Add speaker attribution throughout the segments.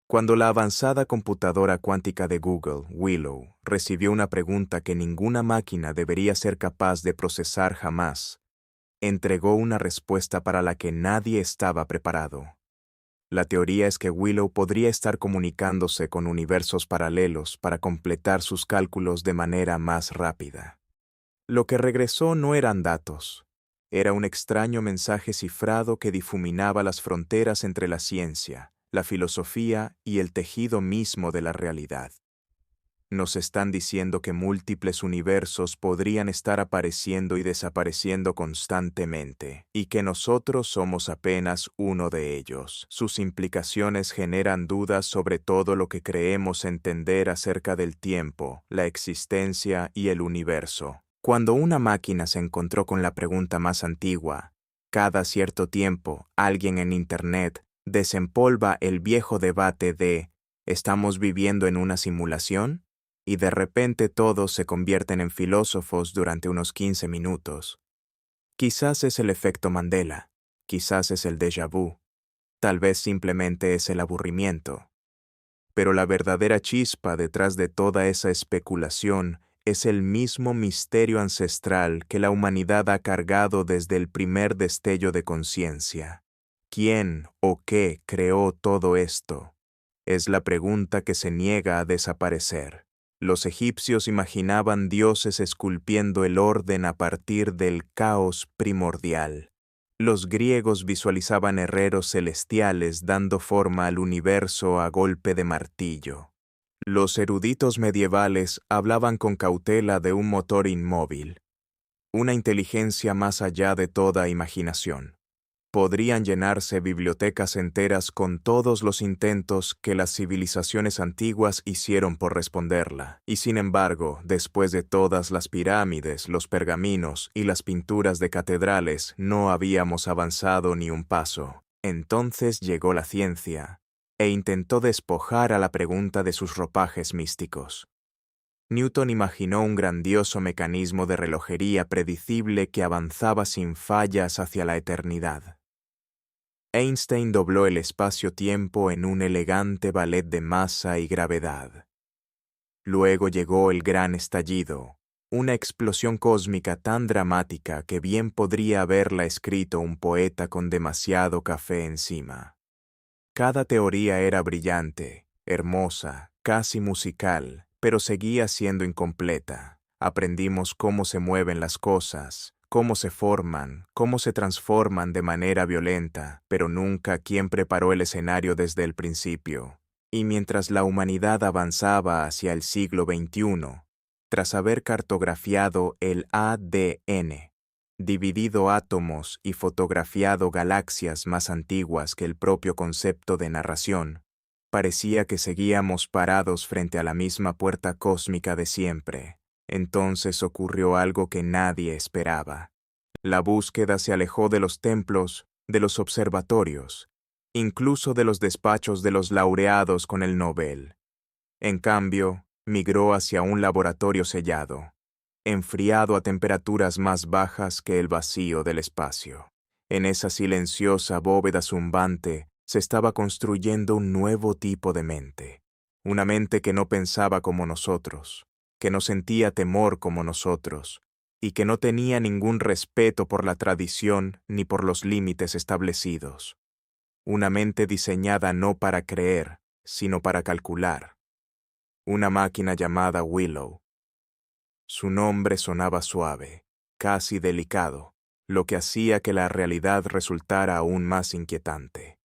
Speaker 1: Cuando la avanzada computadora cuántica de Google, Willow, recibió una pregunta que ninguna máquina debería ser capaz de procesar jamás, entregó una respuesta para la que nadie estaba preparado. La teoría es que Willow podría estar comunicándose con universos paralelos para completar sus cálculos de manera más rápida. Lo que regresó no eran datos. Era un extraño mensaje cifrado que difuminaba las fronteras entre la ciencia, la filosofía y el tejido mismo de la realidad. Nos están diciendo que múltiples universos podrían estar apareciendo y desapareciendo constantemente, y que nosotros somos apenas uno de ellos. Sus implicaciones generan dudas sobre todo lo que creemos entender acerca del tiempo, la existencia y el universo. Cuando una máquina se encontró con la pregunta más antigua, cada cierto tiempo, alguien en Internet desempolva el viejo debate de ¿estamos viviendo en una simulación? Y de repente todos se convierten en filósofos durante unos 15 minutos. Quizás es el efecto Mandela, quizás es el déjà vu, tal vez simplemente es el aburrimiento. Pero la verdadera chispa detrás de toda esa especulación es el mismo misterio ancestral que la humanidad ha cargado desde el primer destello de conciencia. ¿Quién o qué creó todo esto? Es la pregunta que se niega a desaparecer. Los egipcios imaginaban dioses esculpiendo el orden a partir del caos primordial. Los griegos visualizaban herreros celestiales dando forma al universo a golpe de martillo. Los eruditos medievales hablaban con cautela de un motor inmóvil, una inteligencia más allá de toda imaginación. Podrían llenarse bibliotecas enteras con todos los intentos que las civilizaciones antiguas hicieron por responderla. Y sin embargo, después de todas las pirámides, los pergaminos y las pinturas de catedrales, no habíamos avanzado ni un paso. Entonces llegó la ciencia, e intentó despojar a la pregunta de sus ropajes místicos. Newton imaginó un grandioso mecanismo de relojería predecible que avanzaba sin fallas hacia la eternidad. Einstein dobló el espacio-tiempo en un elegante ballet de masa y gravedad. Luego llegó el gran estallido, una explosión cósmica tan dramática que bien podría haberla escrito un poeta con demasiado café encima. Cada teoría era brillante, hermosa, casi musical, pero seguía siendo incompleta. Aprendimos cómo se mueven las cosas, cómo se forman, cómo se transforman de manera violenta, pero nunca quién preparó el escenario desde el principio. Y mientras la humanidad avanzaba hacia el siglo XXI, tras haber cartografiado el ADN, dividido átomos y fotografiado galaxias más antiguas que el propio concepto de narración, parecía que seguíamos parados frente a la misma puerta cósmica de siempre. Entonces ocurrió algo que nadie esperaba. La búsqueda se alejó de los templos, de los observatorios, incluso de los despachos de los laureados con el Nobel. En cambio, migró hacia un laboratorio sellado, enfriado a temperaturas más bajas que el vacío del espacio. En esa silenciosa bóveda zumbante se estaba construyendo un nuevo tipo de mente, una mente que no pensaba como nosotros, que no sentía temor como nosotros, y que no tenía ningún respeto por la tradición ni por los límites establecidos. Una mente diseñada no para creer, sino para calcular. Una máquina llamada Willow. Su nombre sonaba suave, casi delicado, lo que hacía que la realidad resultara aún más inquietante.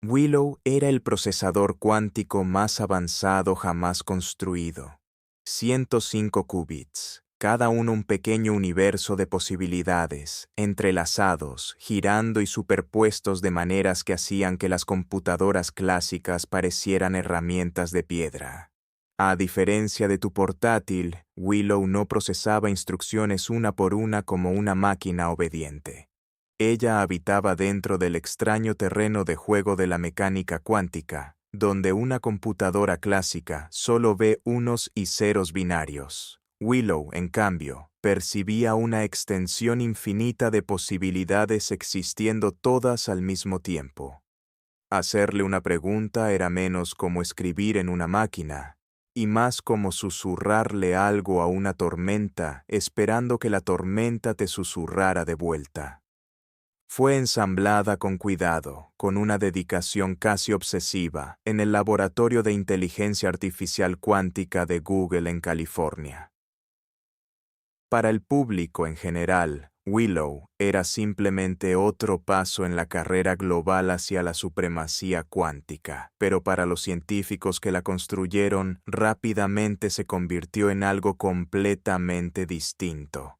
Speaker 1: Willow era el procesador cuántico más avanzado jamás construido. 105 qubits, cada uno un pequeño universo de posibilidades, entrelazados, girando y superpuestos de maneras que hacían que las computadoras clásicas parecieran herramientas de piedra. A diferencia de tu portátil, Willow no procesaba instrucciones una por una como una máquina obediente. Ella habitaba dentro del extraño terreno de juego de la mecánica cuántica, donde una computadora clásica solo ve unos y ceros binarios. Willow, en cambio, percibía una extensión infinita de posibilidades existiendo todas al mismo tiempo. Hacerle una pregunta era menos como escribir en una máquina, y más como susurrarle algo a una tormenta, esperando que la tormenta te susurrara de vuelta. Fue ensamblada con cuidado, con una dedicación casi obsesiva, en el Laboratorio de Inteligencia Artificial Cuántica de Google en California. Para el público en general, Willow era simplemente otro paso en la carrera global hacia la supremacía cuántica, pero para los científicos que la construyeron, rápidamente se convirtió en algo completamente distinto.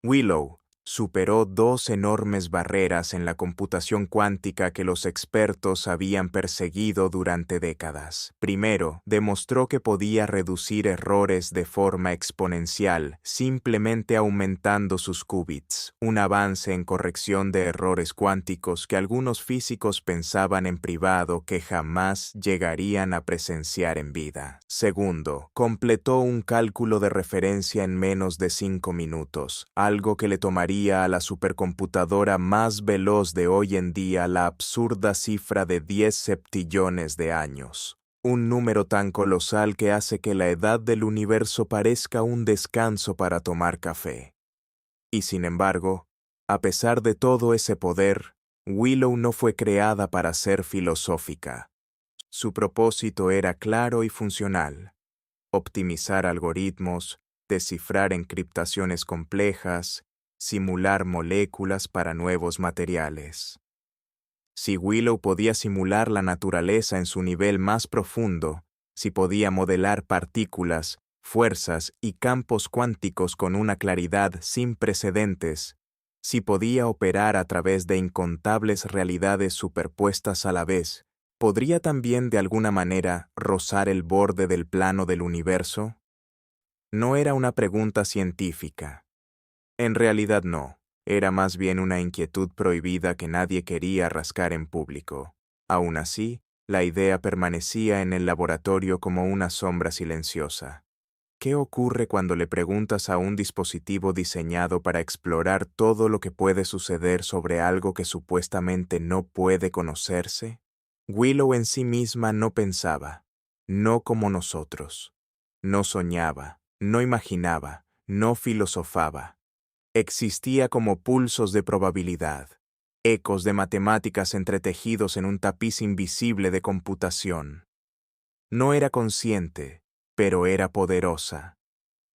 Speaker 1: Willow superó dos enormes barreras en la computación cuántica que los expertos habían perseguido durante décadas. Primero, demostró que podía reducir errores de forma exponencial, simplemente aumentando sus qubits, un avance en corrección de errores cuánticos que algunos físicos pensaban en privado que jamás llegarían a presenciar en vida. Segundo, completó un cálculo de referencia en menos de 5 minutos, algo que le tomaría a la supercomputadora más veloz de hoy en día la absurda cifra de 10 septillones de años. Un número tan colosal que hace que la edad del universo parezca un descanso para tomar café. Y sin embargo, a pesar de todo ese poder, Willow no fue creada para ser filosófica. Su propósito era claro y funcional: optimizar algoritmos, descifrar encriptaciones complejas, simular moléculas para nuevos materiales. Si Willow podía simular la naturaleza en su nivel más profundo, si podía modelar partículas, fuerzas y campos cuánticos con una claridad sin precedentes, si podía operar a través de incontables realidades superpuestas a la vez, ¿podría también de alguna manera rozar el borde del plano del universo? No era una pregunta científica. En realidad no, era más bien una inquietud prohibida que nadie quería rascar en público. Aún así, la idea permanecía en el laboratorio como una sombra silenciosa. ¿Qué ocurre cuando le preguntas a un dispositivo diseñado para explorar todo lo que puede suceder sobre algo que supuestamente no puede conocerse? Willow en sí misma no pensaba, no como nosotros. No soñaba, no imaginaba, no filosofaba. Existía como pulsos de probabilidad, ecos de matemáticas entretejidos en un tapiz invisible de computación. No era consciente, pero era poderosa.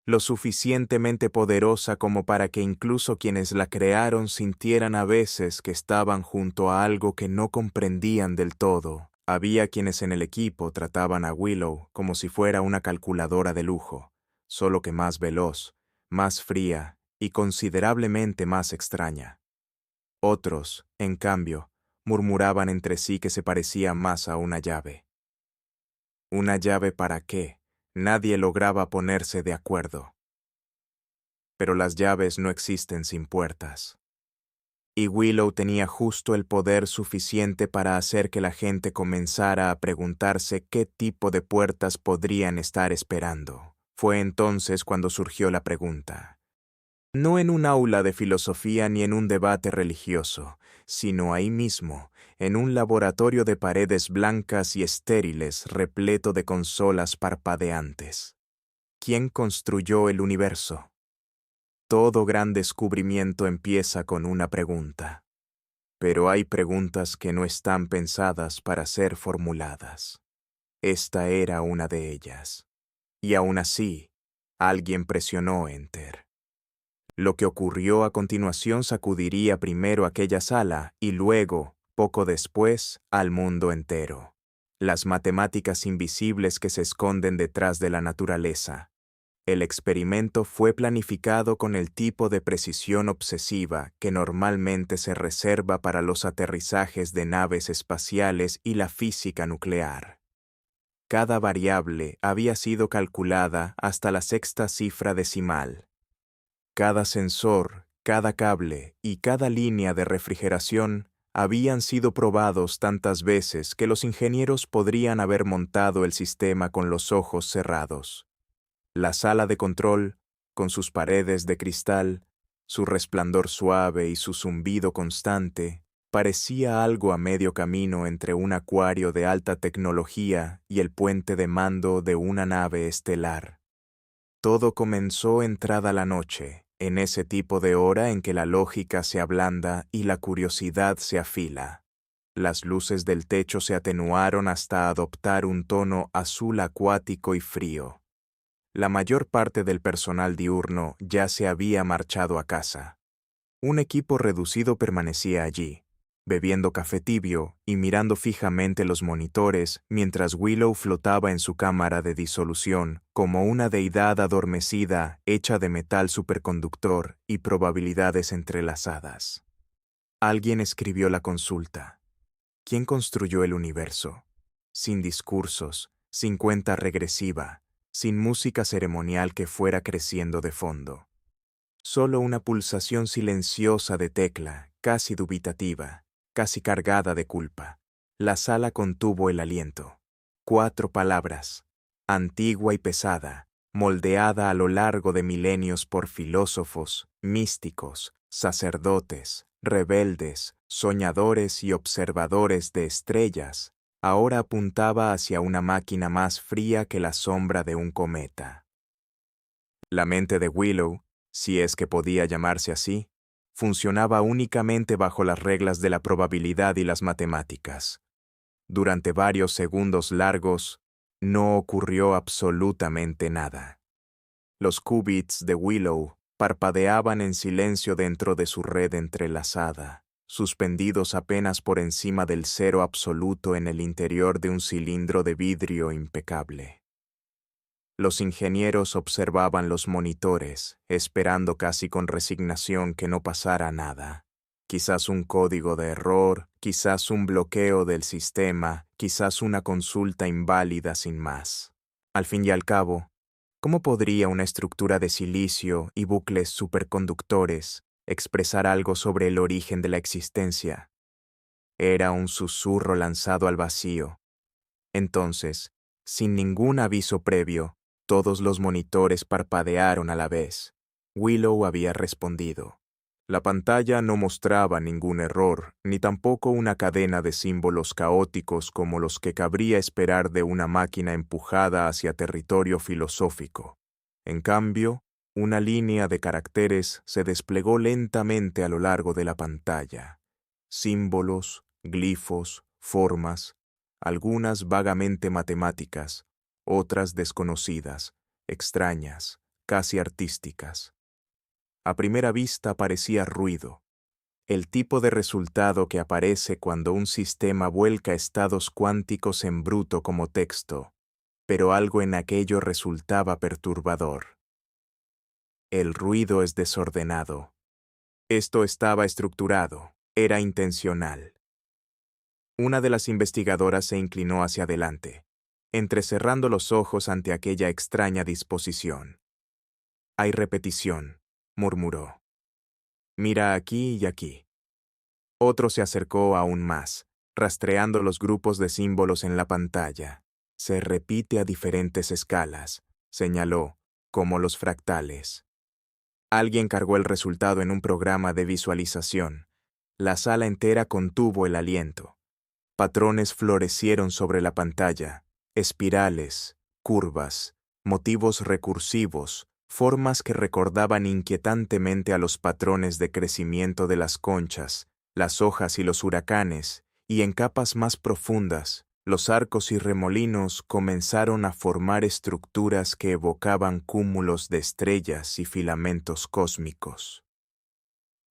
Speaker 1: Lo suficientemente poderosa como para que incluso quienes la crearon sintieran a veces que estaban junto a algo que no comprendían del todo. Había quienes en el equipo trataban a Willow como si fuera una calculadora de lujo, solo que más veloz, más fría y considerablemente más extraña. Otros, en cambio, murmuraban entre sí que se parecía más a una llave. ¿Una llave para qué? Nadie lograba ponerse de acuerdo. Pero las llaves no existen sin puertas. Y Willow tenía justo el poder suficiente para hacer que la gente comenzara a preguntarse qué tipo de puertas podrían estar esperando. Fue entonces cuando surgió la pregunta. No en un aula de filosofía ni en un debate religioso, sino ahí mismo, en un laboratorio de paredes blancas y estériles repleto de consolas parpadeantes. ¿Quién construyó el universo? Todo gran descubrimiento empieza con una pregunta. Pero hay preguntas que no están pensadas para ser formuladas. Esta era una de ellas. Y aún así, alguien presionó Enter. Lo que ocurrió a continuación sacudiría primero aquella sala y luego, poco después, al mundo entero. Las matemáticas invisibles que se esconden detrás de la naturaleza. El experimento fue planificado con el tipo de precisión obsesiva que normalmente se reserva para los aterrizajes de naves espaciales y la física nuclear. Cada variable había sido calculada hasta la sexta cifra decimal. Cada sensor, cada cable y cada línea de refrigeración habían sido probados tantas veces que los ingenieros podrían haber montado el sistema con los ojos cerrados. La sala de control, con sus paredes de cristal, su resplandor suave y su zumbido constante, Parecía algo a medio camino entre un acuario de alta tecnología y el puente de mando de una nave estelar. Todo comenzó entrada la noche, en ese tipo de hora en que la lógica se ablanda y la curiosidad se afila. Las luces del techo se atenuaron hasta adoptar un tono azul acuático y frío. La mayor parte del personal diurno ya se había marchado a casa. Un equipo reducido permanecía allí, bebiendo café tibio y mirando fijamente los monitores mientras Willow flotaba en su cámara de disolución como una deidad adormecida hecha de metal superconductor y probabilidades entrelazadas. Alguien escribió la consulta. ¿Quién construyó el universo? Sin discursos, sin cuenta regresiva, sin música ceremonial que fuera creciendo de fondo. Solo una pulsación silenciosa de tecla, casi dubitativa, casi cargada de culpa. La sala contuvo el aliento. 4 palabras, antigua y pesada, moldeada a lo largo de milenios por filósofos, místicos, sacerdotes, rebeldes, soñadores y observadores de estrellas, ahora apuntaba hacia una máquina más fría que la sombra de un cometa. La mente de Willow, si es que podía llamarse así, funcionaba únicamente bajo las reglas de la probabilidad y las matemáticas. Durante varios segundos largos, no ocurrió absolutamente nada. Los qubits de Willow parpadeaban en silencio dentro de su red entrelazada, suspendidos apenas por encima del cero absoluto en el interior de un cilindro de vidrio impecable. Los ingenieros observaban los monitores, esperando casi con resignación que no pasara nada. Quizás un código de error, quizás un bloqueo del sistema, quizás una consulta inválida sin más. Al fin y al cabo, ¿cómo podría una estructura de silicio y bucles superconductores expresar algo sobre el origen de la existencia? Era un susurro lanzado al vacío. Entonces, sin ningún aviso previo, todos los monitores parpadearon a la vez. Willow había respondido. La pantalla no mostraba ningún error, ni tampoco una cadena de símbolos caóticos como los que cabría esperar de una máquina empujada hacia territorio filosófico. En cambio, una línea de caracteres se desplegó lentamente a lo largo de la pantalla. Símbolos, glifos, formas, algunas vagamente matemáticas, otras desconocidas, extrañas, casi artísticas. A primera vista parecía ruido, el tipo de resultado que aparece cuando un sistema vuelca estados cuánticos en bruto como texto, pero algo en aquello resultaba perturbador. El ruido es desordenado. Esto estaba estructurado, era intencional. Una de las investigadoras se inclinó hacia adelante, entrecerrando los ojos ante aquella extraña disposición. Hay repetición, murmuró. Mira aquí y aquí. Otro se acercó aún más, rastreando los grupos de símbolos en la pantalla. Se repite a diferentes escalas, señaló, como los fractales. Alguien cargó el resultado en un programa de visualización. La sala entera contuvo el aliento. Patrones florecieron sobre la pantalla, espirales, curvas, motivos recursivos, formas que recordaban inquietantemente a los patrones de crecimiento de las conchas, las hojas y los huracanes, y en capas más profundas, los arcos y remolinos comenzaron a formar estructuras que evocaban cúmulos de estrellas y filamentos cósmicos.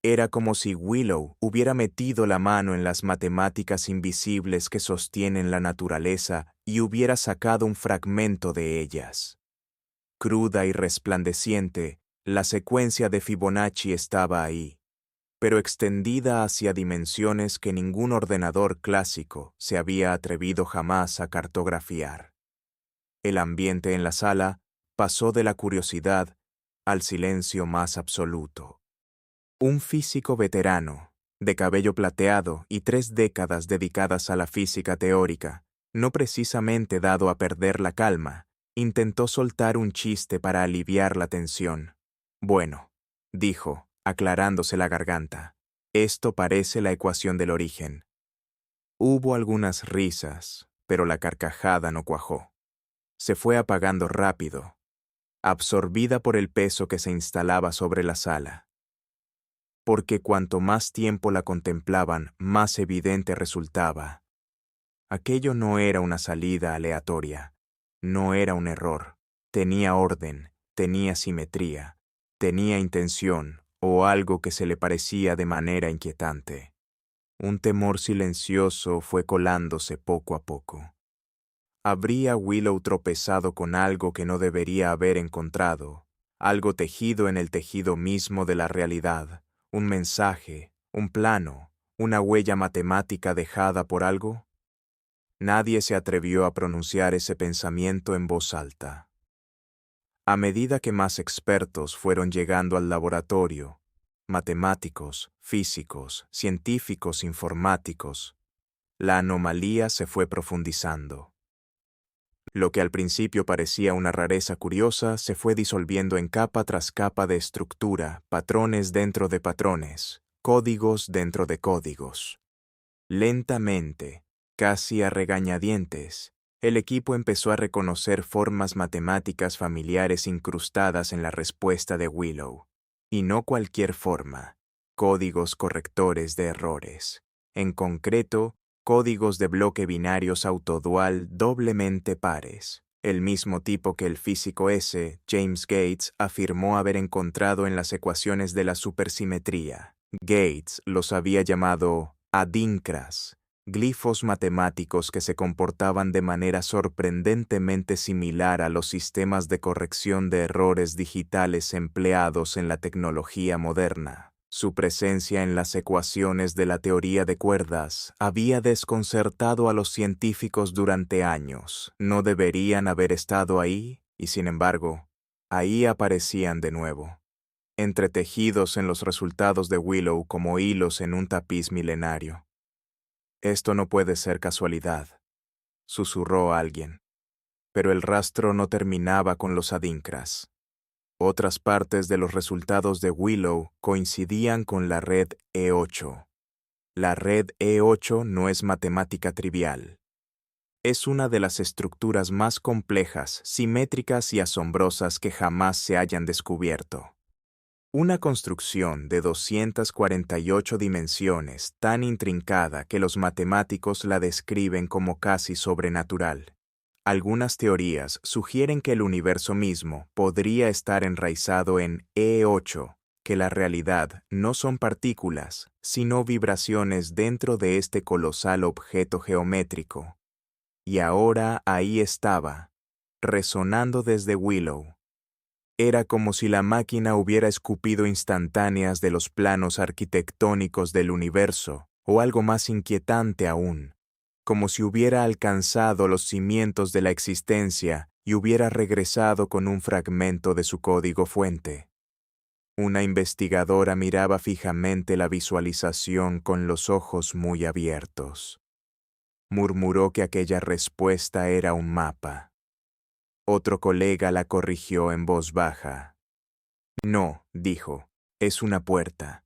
Speaker 1: Era como si Willow hubiera metido la mano en las matemáticas invisibles que sostienen la naturaleza y hubiera sacado un fragmento de ellas. Cruda y resplandeciente, la secuencia de Fibonacci estaba ahí, pero extendida hacia dimensiones que ningún ordenador clásico se había atrevido jamás a cartografiar. El ambiente en la sala pasó de la curiosidad al silencio más absoluto. Un físico veterano, de cabello plateado y 3 décadas dedicadas a la física teórica, no precisamente dado a perder la calma, intentó soltar un chiste para aliviar la tensión. Bueno, dijo, aclarándose la garganta, Esto parece la ecuación del origen. Hubo algunas risas, pero la carcajada no cuajó. Se fue apagando rápido, absorbida por el peso que se instalaba sobre la sala. Porque cuanto más tiempo la contemplaban, más evidente resultaba. Aquello no era una salida aleatoria, no era un error, tenía orden, tenía simetría, tenía intención o algo que se le parecía de manera inquietante. Un temor silencioso fue colándose poco a poco. ¿Habría Willow tropezado con algo que no debería haber encontrado? Algo tejido en el tejido mismo de la realidad, un mensaje, un plano, una huella matemática dejada por algo? Nadie se atrevió a pronunciar ese pensamiento en voz alta. A medida que más expertos fueron llegando al laboratorio, matemáticos, físicos, científicos, informáticos, la anomalía se fue profundizando. Lo que al principio parecía una rareza curiosa se fue disolviendo en capa tras capa de estructura, patrones dentro de patrones, códigos dentro de códigos. Lentamente, casi a regañadientes, el equipo empezó a reconocer formas matemáticas familiares incrustadas en la respuesta de Willow. Y no cualquier forma, códigos correctores de errores. En concreto, códigos de bloque binarios autodual doblemente pares, el mismo tipo que el físico S. James Gates afirmó haber encontrado en las ecuaciones de la supersimetría. Gates los había llamado adinkras, glifos matemáticos que se comportaban de manera sorprendentemente similar a los sistemas de corrección de errores digitales empleados en la tecnología moderna. Su presencia en las ecuaciones de la teoría de cuerdas había desconcertado a los científicos durante años. No deberían haber estado ahí, y sin embargo, ahí aparecían de nuevo, entretejidos en los resultados de Willow como hilos en un tapiz milenario. «Esto no puede ser casualidad», susurró alguien. Pero el rastro no terminaba con los adinkras. Otras partes de los resultados de Willow coincidían con la red E8. La red E8 no es matemática trivial. Es una de las estructuras más complejas, simétricas y asombrosas que jamás se hayan descubierto. Una construcción de 248 dimensiones tan intrincada que los matemáticos la describen como casi sobrenatural. Algunas teorías sugieren que el universo mismo podría estar enraizado en E8, que la realidad no son partículas, sino vibraciones dentro de este colosal objeto geométrico. Y ahora ahí estaba, resonando desde Willow. Era como si la máquina hubiera escupido instantáneas de los planos arquitectónicos del universo, o algo más inquietante aún, como si hubiera alcanzado los cimientos de la existencia y hubiera regresado con un fragmento de su código fuente. Una investigadora miraba fijamente la visualización con los ojos muy abiertos. Murmuró que aquella respuesta era un mapa. Otro colega la corrigió en voz baja. «No», dijo, «es una puerta».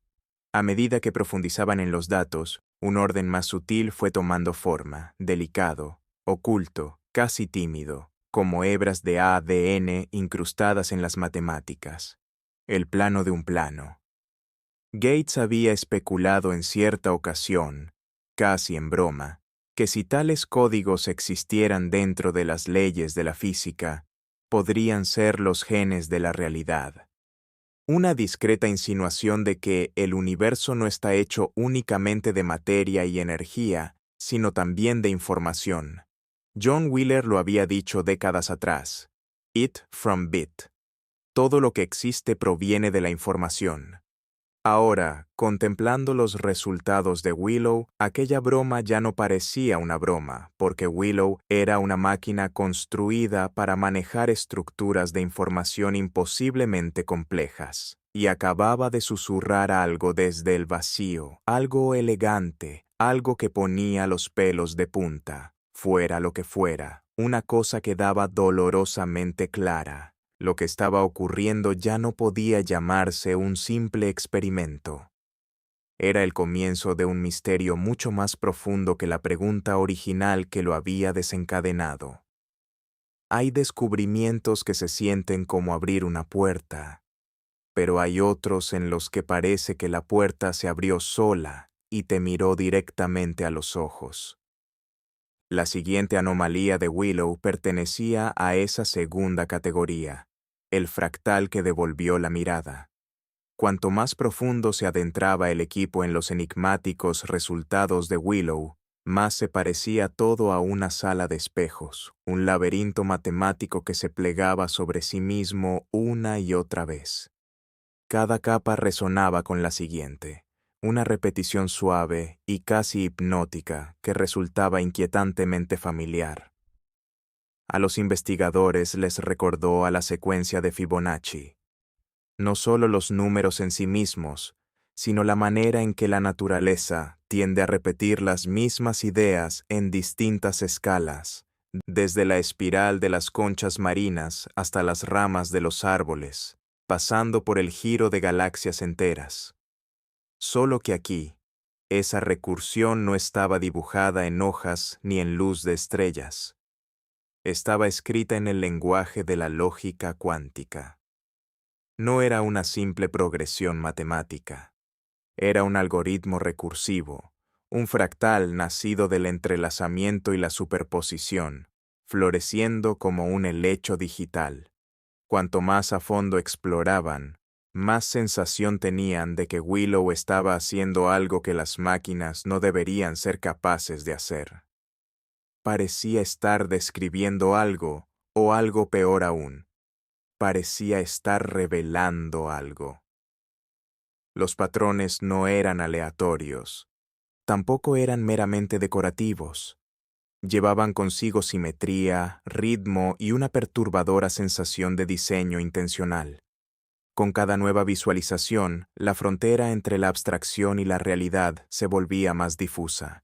Speaker 1: A medida que profundizaban en los datos, un orden más sutil fue tomando forma, delicado, oculto, casi tímido, como hebras de ADN incrustadas en las matemáticas. El plano de un plano. Gates había especulado en cierta ocasión, casi en broma, que si tales códigos existieran dentro de las leyes de la física, podrían ser los genes de la realidad. Una discreta insinuación de que el universo no está hecho únicamente de materia y energía, sino también de información. John Wheeler lo había dicho décadas atrás. It from bit. Todo lo que existe proviene de la información. Ahora, contemplando los resultados de Willow, aquella broma ya no parecía una broma, porque Willow era una máquina construida para manejar estructuras de información imposiblemente complejas. Y acababa de susurrar algo desde el vacío, algo elegante, algo que ponía los pelos de punta. Fuera lo que fuera, una cosa quedaba dolorosamente clara. Lo que estaba ocurriendo ya no podía llamarse un simple experimento. Era el comienzo de un misterio mucho más profundo que la pregunta original que lo había desencadenado. Hay descubrimientos que se sienten como abrir una puerta, pero hay otros en los que parece que la puerta se abrió sola y te miró directamente a los ojos. La siguiente anomalía de Willow pertenecía a esa segunda categoría, el fractal que devolvió la mirada. Cuanto más profundo se adentraba el equipo en los enigmáticos resultados de Willow, más se parecía todo a una sala de espejos, un laberinto matemático que se plegaba sobre sí mismo una y otra vez. Cada capa resonaba con la siguiente, una repetición suave y casi hipnótica que resultaba inquietantemente familiar. A los investigadores les recordó a la secuencia de Fibonacci. No solo los números en sí mismos, sino la manera en que la naturaleza tiende a repetir las mismas ideas en distintas escalas, desde la espiral de las conchas marinas hasta las ramas de los árboles, pasando por el giro de galaxias enteras. Solo que aquí, esa recursión no estaba dibujada en hojas ni en luz de estrellas. Estaba escrita en el lenguaje de la lógica cuántica. No era una simple progresión matemática. Era un algoritmo recursivo, un fractal nacido del entrelazamiento y la superposición, floreciendo como un helecho digital. Cuanto más a fondo exploraban, más sensación tenían de que Willow estaba haciendo algo que las máquinas no deberían ser capaces de hacer. Parecía estar describiendo algo, o algo peor aún. Parecía estar revelando algo. Los patrones no eran aleatorios, tampoco eran meramente decorativos. Llevaban consigo simetría, ritmo y una perturbadora sensación de diseño intencional. Con cada nueva visualización, la frontera entre la abstracción y la realidad se volvía más difusa.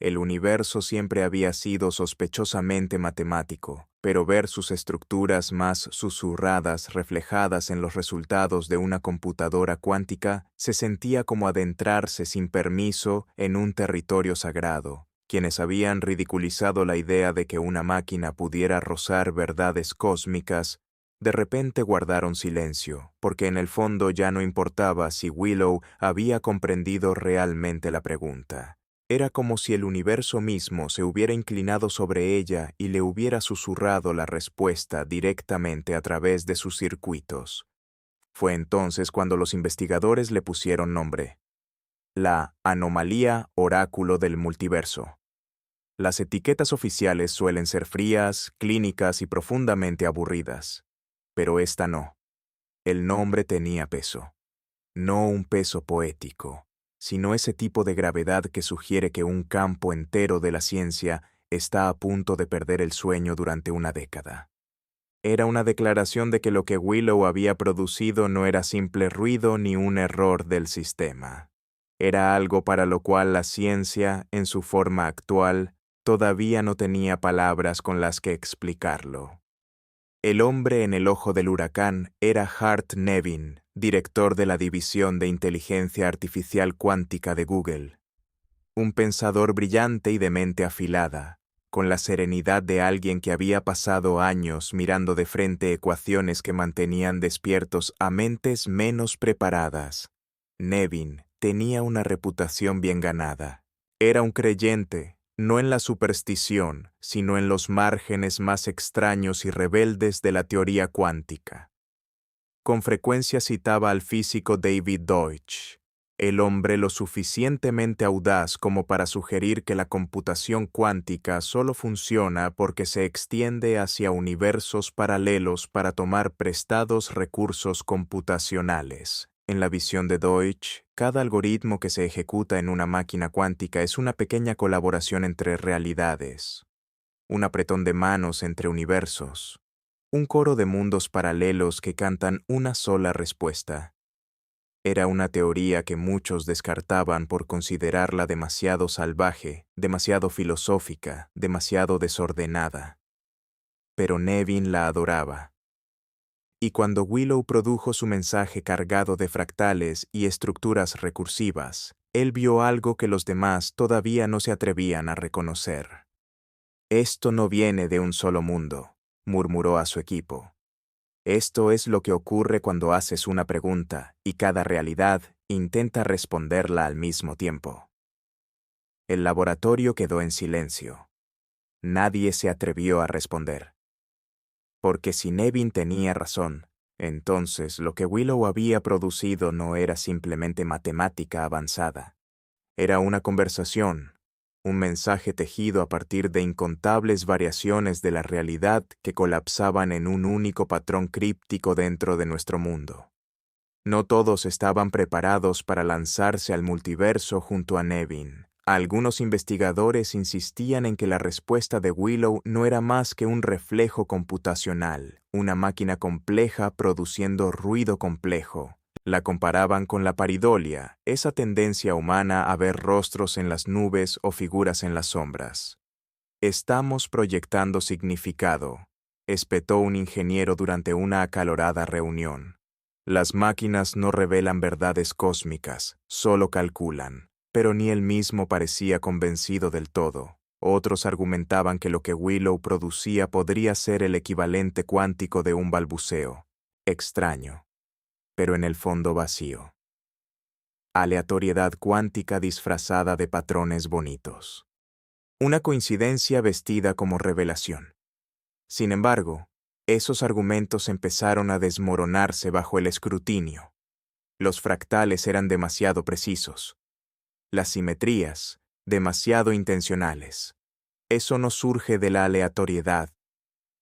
Speaker 1: El universo siempre había sido sospechosamente matemático, pero ver sus estructuras más susurradas reflejadas en los resultados de una computadora cuántica se sentía como adentrarse sin permiso en un territorio sagrado. Quienes habían ridiculizado la idea de que una máquina pudiera rozar verdades cósmicas, de repente guardaron silencio, porque en el fondo ya no importaba si Willow había comprendido realmente la pregunta. Era como si el universo mismo se hubiera inclinado sobre ella y le hubiera susurrado la respuesta directamente a través de sus circuitos. Fue entonces cuando los investigadores le pusieron nombre: la anomalía oráculo del multiverso. Las etiquetas oficiales suelen ser frías, clínicas y profundamente aburridas. Pero esta no. El nombre tenía peso. No un peso poético, sino ese tipo de gravedad que sugiere que un campo entero de la ciencia está a punto de perder el sueño durante una década. Era una declaración de que lo que Willow había producido no era simple ruido ni un error del sistema. Era algo para lo cual la ciencia, en su forma actual, todavía no tenía palabras con las que explicarlo. El hombre en el ojo del huracán era Hart Nevin, director de la División de Inteligencia Artificial Cuántica de Google. Un pensador brillante y de mente afilada, con la serenidad de alguien que había pasado años mirando de frente ecuaciones que mantenían despiertos a mentes menos preparadas. Nevin tenía una reputación bien ganada. Era un creyente, no en la superstición, sino en los márgenes más extraños y rebeldes de la teoría cuántica. Con frecuencia citaba al físico David Deutsch, el hombre lo suficientemente audaz como para sugerir que la computación cuántica solo funciona porque se extiende hacia universos paralelos para tomar prestados recursos computacionales. En la visión de Deutsch, cada algoritmo que se ejecuta en una máquina cuántica es una pequeña colaboración entre realidades, un apretón de manos entre universos, un coro de mundos paralelos que cantan una sola respuesta. Era una teoría que muchos descartaban por considerarla demasiado salvaje, demasiado filosófica, demasiado desordenada. Pero Nevin la adoraba. Y cuando Willow produjo su mensaje cargado de fractales y estructuras recursivas, él vio algo que los demás todavía no se atrevían a reconocer. «Esto no viene de un solo mundo», murmuró a su equipo. «Esto es lo que ocurre cuando haces una pregunta y cada realidad intenta responderla al mismo tiempo». El laboratorio quedó en silencio. Nadie se atrevió a responder. Porque si Nevin tenía razón, entonces lo que Willow había producido no era simplemente matemática avanzada. Era una conversación, un mensaje tejido a partir de incontables variaciones de la realidad que colapsaban en un único patrón críptico dentro de nuestro mundo. No todos estaban preparados para lanzarse al multiverso junto a Nevin. Algunos investigadores insistían en que la respuesta de Willow no era más que un reflejo computacional, una máquina compleja produciendo ruido complejo. La comparaban con la paridolia, esa tendencia humana a ver rostros en las nubes o figuras en las sombras. «Estamos proyectando significado», espetó un ingeniero durante una acalorada reunión. «Las máquinas no revelan verdades cósmicas, solo calculan». Pero ni él mismo parecía convencido del todo. Otros argumentaban que lo que Willow producía podría ser el equivalente cuántico de un balbuceo. Extraño, pero en el fondo vacío. Aleatoriedad cuántica disfrazada de patrones bonitos. Una coincidencia vestida como revelación. Sin embargo, esos argumentos empezaron a desmoronarse bajo el escrutinio. Los fractales eran demasiado precisos. Las simetrías, demasiado intencionales. Eso no surge de la aleatoriedad.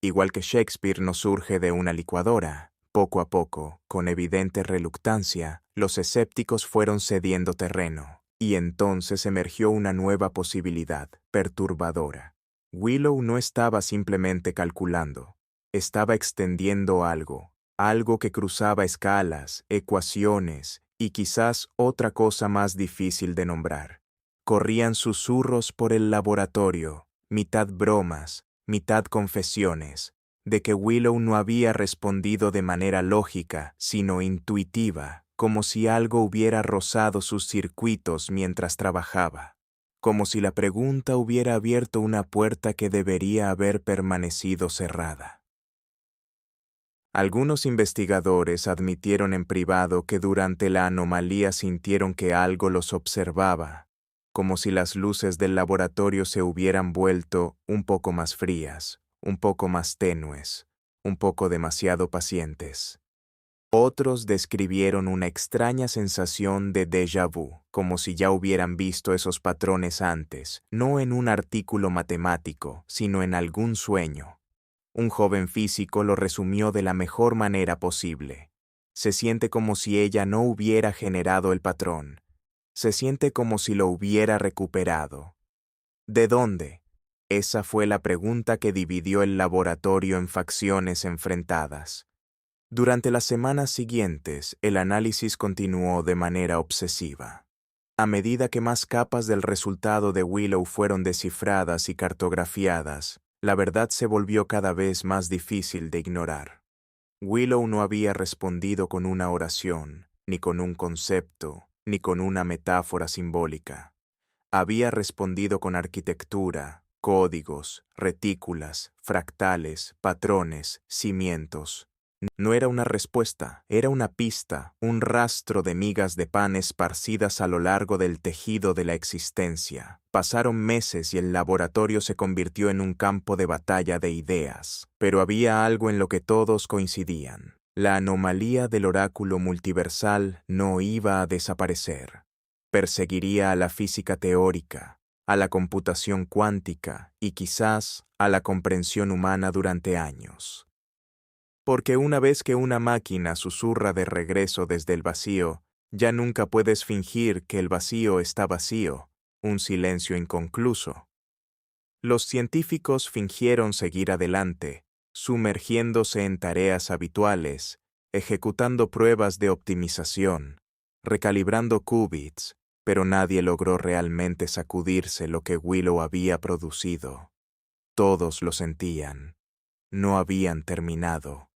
Speaker 1: Igual que Shakespeare no surge de una licuadora. Poco a poco, con evidente reluctancia, los escépticos fueron cediendo terreno, y entonces emergió una nueva posibilidad, perturbadora. Willow no estaba simplemente calculando, estaba extendiendo algo que cruzaba escalas, ecuaciones, y quizás otra cosa más difícil de nombrar. Corrían susurros por el laboratorio, mitad bromas, mitad confesiones, de que Willow no había respondido de manera lógica, sino intuitiva, como si algo hubiera rozado sus circuitos mientras trabajaba, como si la pregunta hubiera abierto una puerta que debería haber permanecido cerrada. Algunos investigadores admitieron en privado que durante la anomalía sintieron que algo los observaba, como si las luces del laboratorio se hubieran vuelto un poco más frías, un poco más tenues, un poco demasiado pacientes. Otros describieron una extraña sensación de déjà vu, como si ya hubieran visto esos patrones antes, no en un artículo matemático, sino en algún sueño. Un joven físico lo resumió de la mejor manera posible. Se siente como si ella no hubiera generado el patrón. Se siente como si lo hubiera recuperado. ¿De dónde? Esa fue la pregunta que dividió el laboratorio en facciones enfrentadas. Durante las semanas siguientes, el análisis continuó de manera obsesiva. A medida que más capas del resultado de Willow fueron descifradas y cartografiadas, la verdad se volvió cada vez más difícil de ignorar. Willow no había respondido con una oración, ni con un concepto, ni con una metáfora simbólica. Había respondido con arquitectura, códigos, retículas, fractales, patrones, cimientos. No era una respuesta, era una pista, un rastro de migas de pan esparcidas a lo largo del tejido de la existencia. Pasaron meses y el laboratorio se convirtió en un campo de batalla de ideas. Pero había algo en lo que todos coincidían. La anomalía del oráculo multiversal no iba a desaparecer. Perseguiría a la física teórica, a la computación cuántica y quizás a la comprensión humana durante años. Porque una vez que una máquina susurra de regreso desde el vacío, ya nunca puedes fingir que el vacío está vacío, un silencio inconcluso. Los científicos fingieron seguir adelante, sumergiéndose en tareas habituales, ejecutando pruebas de optimización, recalibrando qubits, pero nadie logró realmente sacudirse lo que Willow había producido. Todos lo sentían. No habían terminado.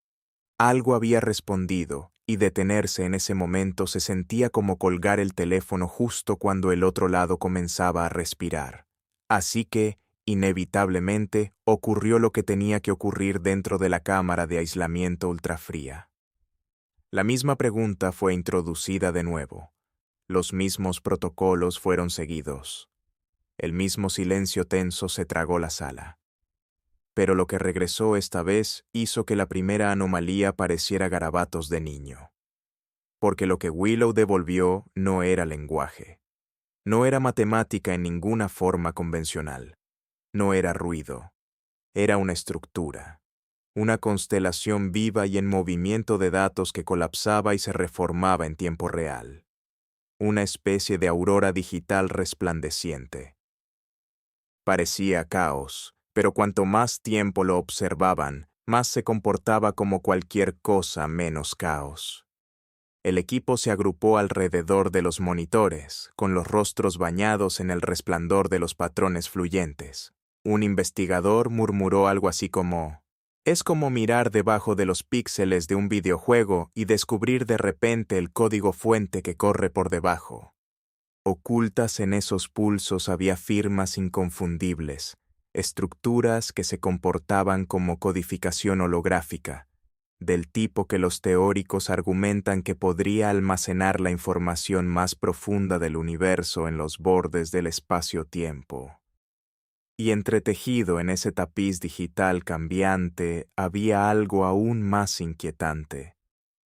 Speaker 1: Algo había respondido, y detenerse en ese momento se sentía como colgar el teléfono justo cuando el otro lado comenzaba a respirar. Así que, inevitablemente, ocurrió lo que tenía que ocurrir dentro de la cámara de aislamiento ultrafría. La misma pregunta fue introducida de nuevo. Los mismos protocolos fueron seguidos. El mismo silencio tenso se tragó la sala. Pero lo que regresó esta vez hizo que la primera anomalía pareciera garabatos de niño. Porque lo que Willow devolvió no era lenguaje. No era matemática en ninguna forma convencional. No era ruido. Era una estructura. Una constelación viva y en movimiento de datos que colapsaba y se reformaba en tiempo real. Una especie de aurora digital resplandeciente. Parecía caos, pero cuanto más tiempo lo observaban, más se comportaba como cualquier cosa menos caos. El equipo se agrupó alrededor de los monitores, con los rostros bañados en el resplandor de los patrones fluyentes. Un investigador murmuró algo así como: «Es como mirar debajo de los píxeles de un videojuego y descubrir de repente el código fuente que corre por debajo». Ocultas en esos pulsos había firmas inconfundibles, estructuras que se comportaban como codificación holográfica, del tipo que los teóricos argumentan que podría almacenar la información más profunda del universo en los bordes del espacio-tiempo. Y entretejido en ese tapiz digital cambiante había algo aún más inquietante.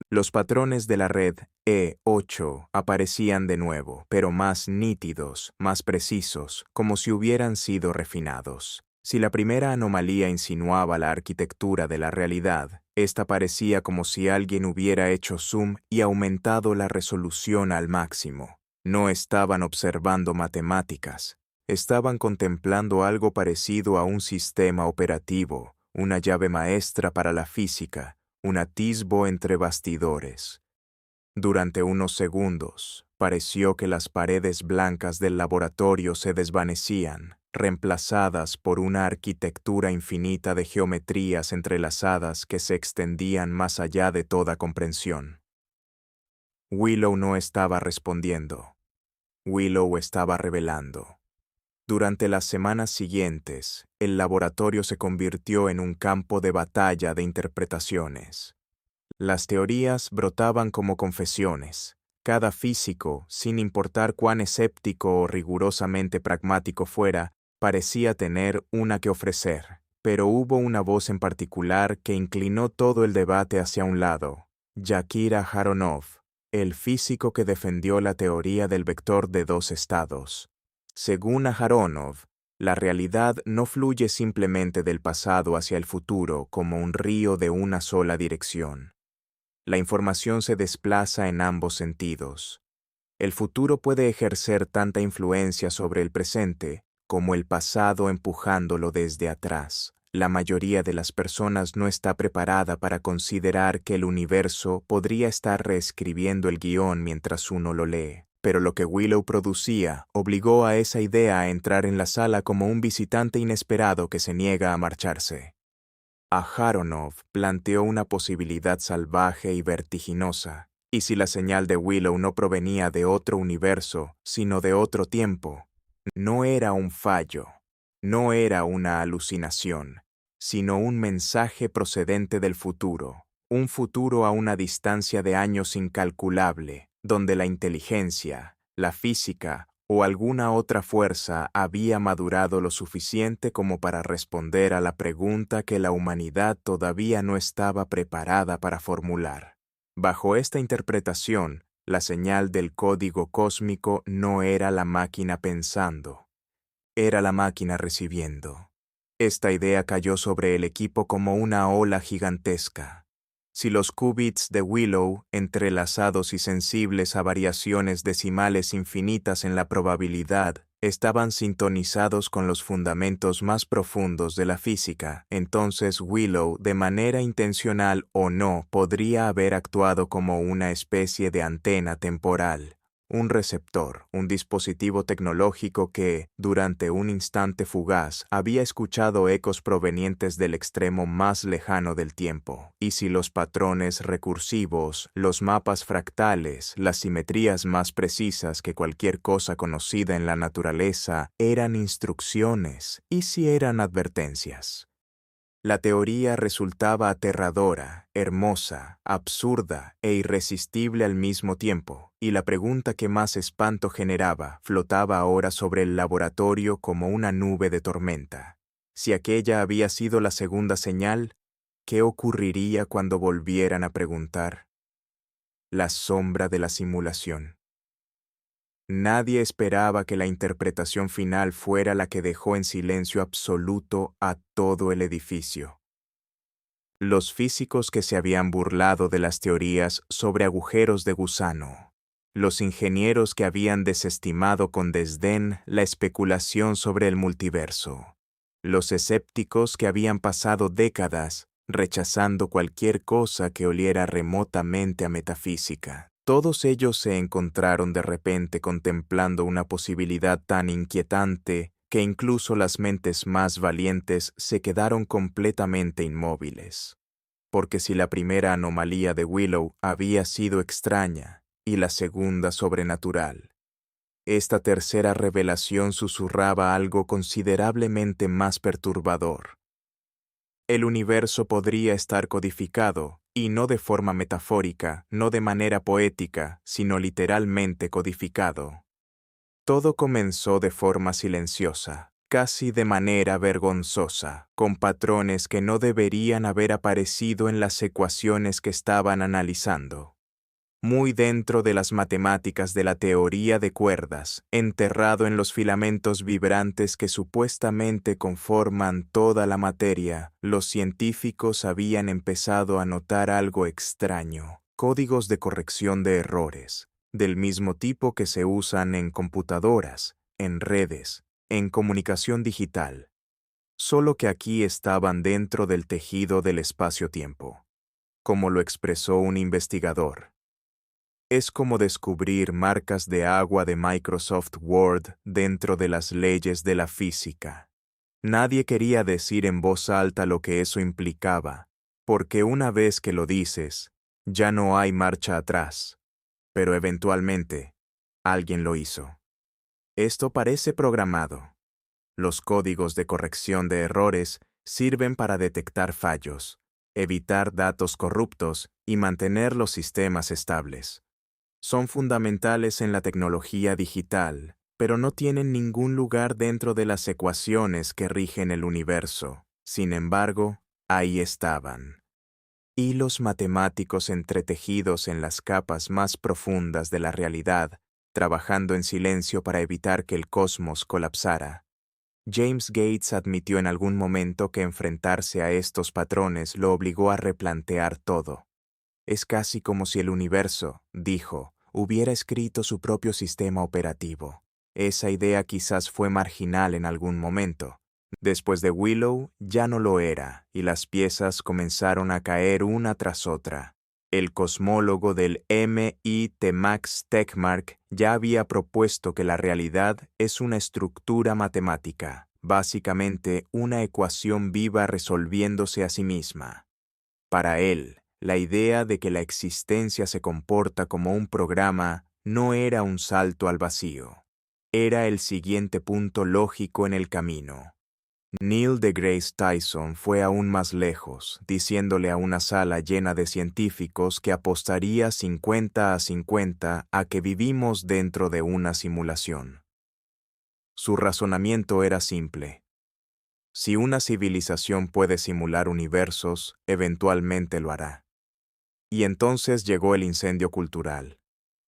Speaker 1: Los patrones de la red E8 aparecían de nuevo, pero más nítidos, más precisos, como si hubieran sido refinados. Si la primera anomalía insinuaba la arquitectura de la realidad, esta parecía como si alguien hubiera hecho zoom y aumentado la resolución al máximo. No estaban observando matemáticas, estaban contemplando algo parecido a un sistema operativo, una llave maestra para la física, un atisbo entre bastidores. Durante unos segundos, pareció que las paredes blancas del laboratorio se desvanecían, reemplazadas por una arquitectura infinita de geometrías entrelazadas que se extendían más allá de toda comprensión. Willow no estaba respondiendo. Willow estaba revelando. Durante las semanas siguientes, el laboratorio se convirtió en un campo de batalla de interpretaciones. Las teorías brotaban como confesiones. Cada físico, sin importar cuán escéptico o rigurosamente pragmático fuera, parecía tener una que ofrecer. Pero hubo una voz en particular que inclinó todo el debate hacia un lado: Yakir Aharonov, el físico que defendió la teoría del vector de dos estados. Según Aharonov, la realidad no fluye simplemente del pasado hacia el futuro como un río de una sola dirección. La información se desplaza en ambos sentidos. El futuro puede ejercer tanta influencia sobre el presente como el pasado empujándolo desde atrás. La mayoría de las personas no está preparada para considerar que el universo podría estar reescribiendo el guión mientras uno lo lee. Pero lo que Willow producía obligó a esa idea a entrar en la sala como un visitante inesperado que se niega a marcharse. Aharonov planteó una posibilidad salvaje y vertiginosa, y si la señal de Willow no provenía de otro universo, sino de otro tiempo, no era un fallo, no era una alucinación, sino un mensaje procedente del futuro, un futuro a una distancia de años incalculable, donde la inteligencia, la física o alguna otra fuerza había madurado lo suficiente como para responder a la pregunta que la humanidad todavía no estaba preparada para formular. Bajo esta interpretación, la señal del código cósmico no era la máquina pensando, era la máquina recibiendo. Esta idea cayó sobre el equipo como una ola gigantesca. Si los qubits de Willow, entrelazados y sensibles a variaciones decimales infinitas en la probabilidad, estaban sintonizados con los fundamentos más profundos de la física, entonces Willow, de manera intencional o no, podría haber actuado como una especie de antena temporal, un receptor, un dispositivo tecnológico que, durante un instante fugaz, había escuchado ecos provenientes del extremo más lejano del tiempo. Y si los patrones recursivos, los mapas fractales, las simetrías más precisas que cualquier cosa conocida en la naturaleza eran instrucciones, y si eran advertencias. La teoría resultaba aterradora, hermosa, absurda e irresistible al mismo tiempo, y la pregunta que más espanto generaba flotaba ahora sobre el laboratorio como una nube de tormenta. Si aquella había sido la segunda señal, ¿qué ocurriría cuando volvieran a preguntar? La sombra de la simulación. Nadie esperaba que la interpretación final fuera la que dejó en silencio absoluto a todo el edificio. Los físicos que se habían burlado de las teorías sobre agujeros de gusano, los ingenieros que habían desestimado con desdén la especulación sobre el multiverso, los escépticos que habían pasado décadas rechazando cualquier cosa que oliera remotamente a metafísica. Todos ellos se encontraron de repente contemplando una posibilidad tan inquietante que incluso las mentes más valientes se quedaron completamente inmóviles. Porque si la primera anomalía de Willow había sido extraña y la segunda sobrenatural, esta tercera revelación susurraba algo considerablemente más perturbador. El universo podría estar codificado, y no de forma metafórica, no de manera poética, sino literalmente codificado. Todo comenzó de forma silenciosa, casi de manera vergonzosa, con patrones que no deberían haber aparecido en las ecuaciones que estaban analizando. Muy dentro de las matemáticas de la teoría de cuerdas, enterrado en los filamentos vibrantes que supuestamente conforman toda la materia, los científicos habían empezado a notar algo extraño: códigos de corrección de errores, del mismo tipo que se usan en computadoras, en redes, en comunicación digital. Solo que aquí estaban dentro del tejido del espacio-tiempo. Como lo expresó un investigador: es como descubrir marcas de agua de Microsoft Word dentro de las leyes de la física. Nadie quería decir en voz alta lo que eso implicaba, porque una vez que lo dices, ya no hay marcha atrás. Pero eventualmente, alguien lo hizo. Esto parece programado. Los códigos de corrección de errores sirven para detectar fallos, evitar datos corruptos y mantener los sistemas estables. Son fundamentales en la tecnología digital, pero no tienen ningún lugar dentro de las ecuaciones que rigen el universo. Sin embargo, ahí estaban. Hilos matemáticos entretejidos en las capas más profundas de la realidad, trabajando en silencio para evitar que el cosmos colapsara. James Gates admitió en algún momento que enfrentarse a estos patrones lo obligó a replantear todo. Es casi como si el universo, dijo, hubiera escrito su propio sistema operativo. Esa idea quizás fue marginal en algún momento. Después de Willow, ya no lo era, y las piezas comenzaron a caer una tras otra. El cosmólogo del MIT Max Tegmark ya había propuesto que la realidad es una estructura matemática, básicamente una ecuación viva resolviéndose a sí misma. Para él, la idea de que la existencia se comporta como un programa no era un salto al vacío. Era el siguiente punto lógico en el camino. Neil deGrasse Tyson fue aún más lejos, diciéndole a una sala llena de científicos que apostaría 50-50 a que vivimos dentro de una simulación. Su razonamiento era simple. Si una civilización puede simular universos, eventualmente lo hará. Y entonces llegó el incendio cultural.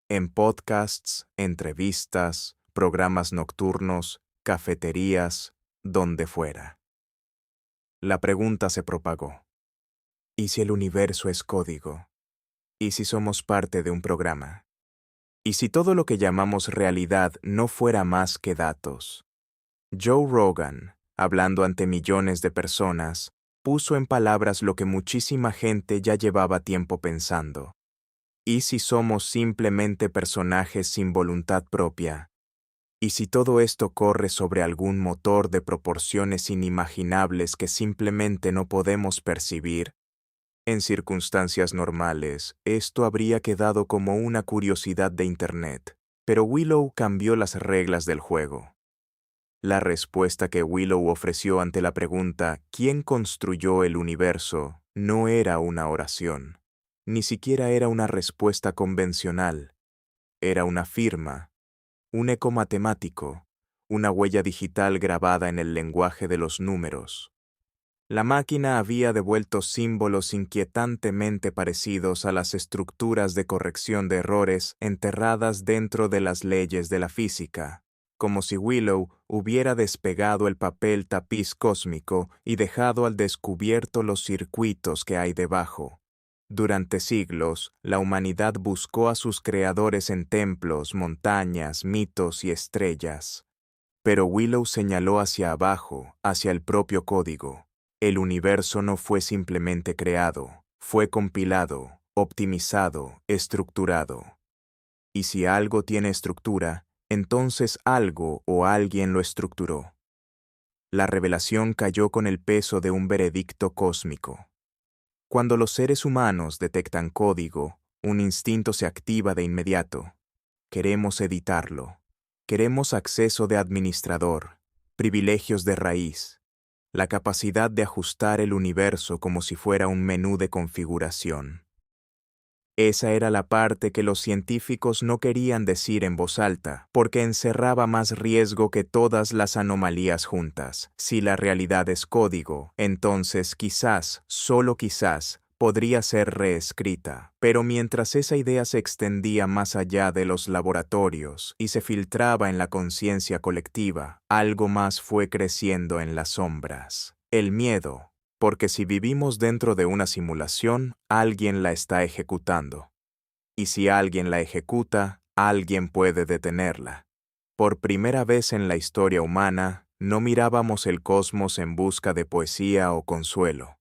Speaker 1: En podcasts, entrevistas, programas nocturnos, cafeterías, donde fuera. La pregunta se propagó. ¿Y si el universo es código? ¿Y si somos parte de un programa? ¿Y si todo lo que llamamos realidad no fuera más que datos? Joe Rogan, hablando ante millones de personas, puso en palabras lo que muchísima gente ya llevaba tiempo pensando. ¿Y si somos simplemente personajes sin voluntad propia? ¿Y si todo esto corre sobre algún motor de proporciones inimaginables que simplemente no podemos percibir? En circunstancias normales, esto habría quedado como una curiosidad de Internet, pero Willow cambió las reglas del juego. La respuesta que Willow ofreció ante la pregunta ¿quién construyó el universo? No era una oración. Ni siquiera era una respuesta convencional. Era una firma, un eco matemático, una huella digital grabada en el lenguaje de los números. La máquina había devuelto símbolos inquietantemente parecidos a las estructuras de corrección de errores enterradas dentro de las leyes de la física, como si Willow hubiera despegado el papel tapiz cósmico y dejado al descubierto los circuitos que hay debajo. Durante siglos, la humanidad buscó a sus creadores en templos, montañas, mitos y estrellas. Pero Willow señaló hacia abajo, hacia el propio código. El universo no fue simplemente creado, fue compilado, optimizado, estructurado. Y si algo tiene estructura, entonces algo o alguien lo estructuró. La revelación cayó con el peso de un veredicto cósmico. Cuando los seres humanos detectan código, un instinto se activa de inmediato. Queremos editarlo. Queremos acceso de administrador, privilegios de raíz, la capacidad de ajustar el universo como si fuera un menú de configuración. Esa era la parte que los científicos no querían decir en voz alta, porque encerraba más riesgo que todas las anomalías juntas. Si la realidad es código, entonces quizás, solo quizás, podría ser reescrita. Pero mientras esa idea se extendía más allá de los laboratorios y se filtraba en la conciencia colectiva, algo más fue creciendo en las sombras. El miedo. Porque si vivimos dentro de una simulación, alguien la está ejecutando. Y si alguien la ejecuta, alguien puede detenerla. Por primera vez en la historia humana, no mirábamos el cosmos en busca de poesía o consuelo.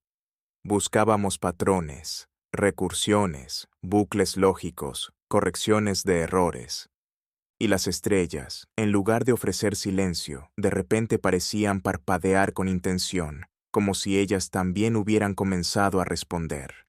Speaker 1: Buscábamos patrones, recursiones, bucles lógicos, correcciones de errores. Y las estrellas, en lugar de ofrecer silencio, de repente parecían parpadear con intención, como si ellas también hubieran comenzado a responder.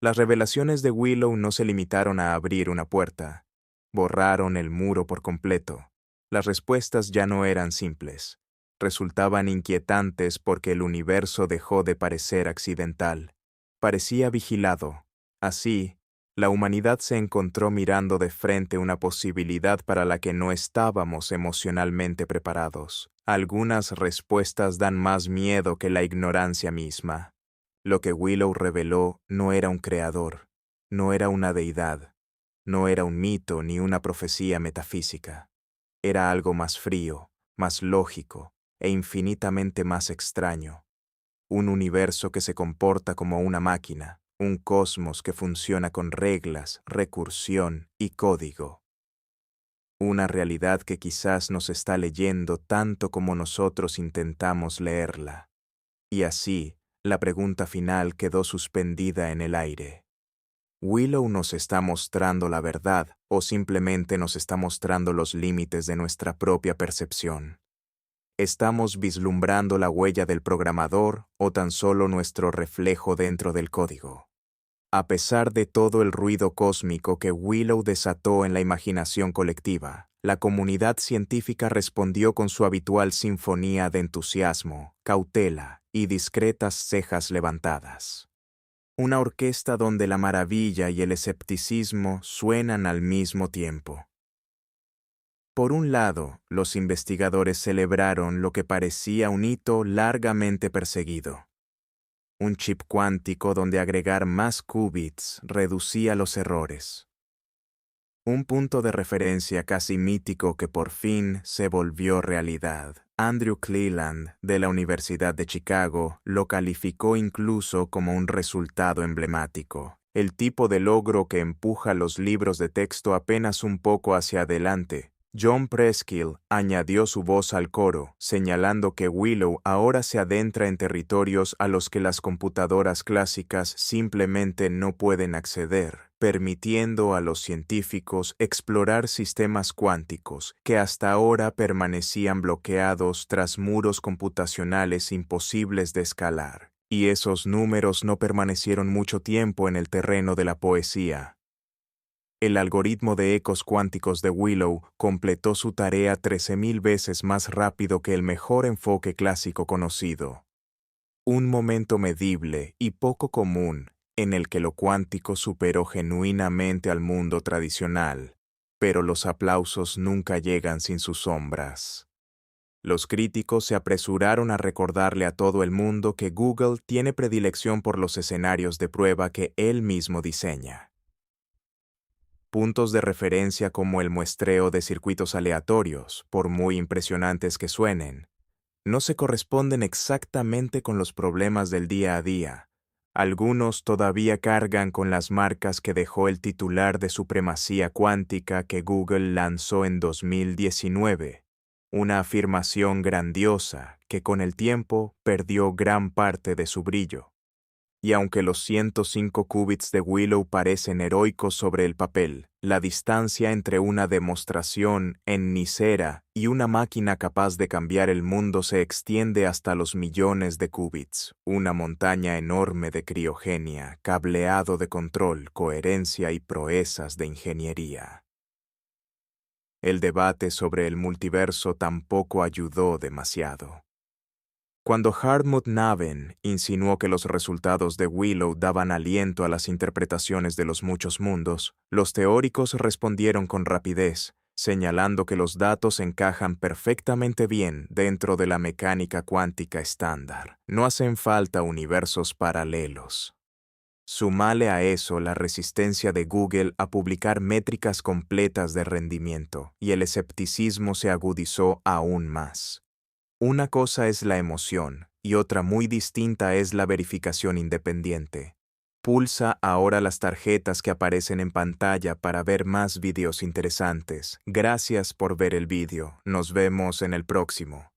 Speaker 1: Las revelaciones de Willow no se limitaron a abrir una puerta. Borraron el muro por completo. Las respuestas ya no eran simples. Resultaban inquietantes porque el universo dejó de parecer accidental. Parecía vigilado. Así, la humanidad se encontró mirando de frente una posibilidad para la que no estábamos emocionalmente preparados. Algunas respuestas dan más miedo que la ignorancia misma. Lo que Willow reveló no era un creador, no era una deidad, no era un mito ni una profecía metafísica. Era algo más frío, más lógico e infinitamente más extraño. Un universo que se comporta como una máquina, un cosmos que funciona con reglas, recursión y código. Una realidad que quizás nos está leyendo tanto como nosotros intentamos leerla. Y así, la pregunta final quedó suspendida en el aire. ¿Willow nos está mostrando la verdad o simplemente nos está mostrando los límites de nuestra propia percepción? ¿Estamos vislumbrando la huella del programador o tan solo nuestro reflejo dentro del código? A pesar de todo el ruido cósmico que Willow desató en la imaginación colectiva, la comunidad científica respondió con su habitual sinfonía de entusiasmo, cautela y discretas cejas levantadas. Una orquesta donde la maravilla y el escepticismo suenan al mismo tiempo. Por un lado, los investigadores celebraron lo que parecía un hito largamente perseguido. Un chip cuántico donde agregar más qubits reducía los errores. Un punto de referencia casi mítico que por fin se volvió realidad. Andrew Cleland, de la Universidad de Chicago, lo calificó incluso como un resultado emblemático. El tipo de logro que empuja los libros de texto apenas un poco hacia adelante. John Preskill añadió su voz al coro, señalando que Willow ahora se adentra en territorios a los que las computadoras clásicas simplemente no pueden acceder. permitiendo a los científicos explorar sistemas cuánticos que hasta ahora permanecían bloqueados tras muros computacionales imposibles de escalar. Y esos números no permanecieron mucho tiempo en el terreno de la poesía. El algoritmo de ecos cuánticos de Willow completó su tarea 13.000 veces más rápido que el mejor enfoque clásico conocido. Un momento medible y poco común en el que lo cuántico superó genuinamente al mundo tradicional, pero los aplausos nunca llegan sin sus sombras. Los críticos se apresuraron a recordarle a todo el mundo que Google tiene predilección por los escenarios de prueba que él mismo diseña. Puntos de referencia como el muestreo de circuitos aleatorios, por muy impresionantes que suenen, no se corresponden exactamente con los problemas del día a día. Algunos todavía cargan con las marcas que dejó el titular de supremacía cuántica que Google lanzó en 2019, una afirmación grandiosa que con el tiempo perdió gran parte de su brillo. Y aunque los 105 qubits de Willow parecen heroicos sobre el papel, la distancia entre una demostración en Nicera y una máquina capaz de cambiar el mundo se extiende hasta los millones de qubits, una montaña enorme de criogenia, cableado de control, coherencia y proezas de ingeniería. El debate sobre el multiverso tampoco ayudó demasiado. Cuando Hartmut Naven insinuó que los resultados de Willow daban aliento a las interpretaciones de los muchos mundos, los teóricos respondieron con rapidez, señalando que los datos encajan perfectamente bien dentro de la mecánica cuántica estándar. No hacen falta universos paralelos. Súmale a eso la resistencia de Google a publicar métricas completas de rendimiento, y el escepticismo se agudizó aún más. Una cosa es la emoción, y otra muy distinta es la verificación independiente. Pulsa ahora las tarjetas que aparecen en pantalla para ver más videos interesantes. Gracias por ver el vídeo. Nos vemos en el próximo.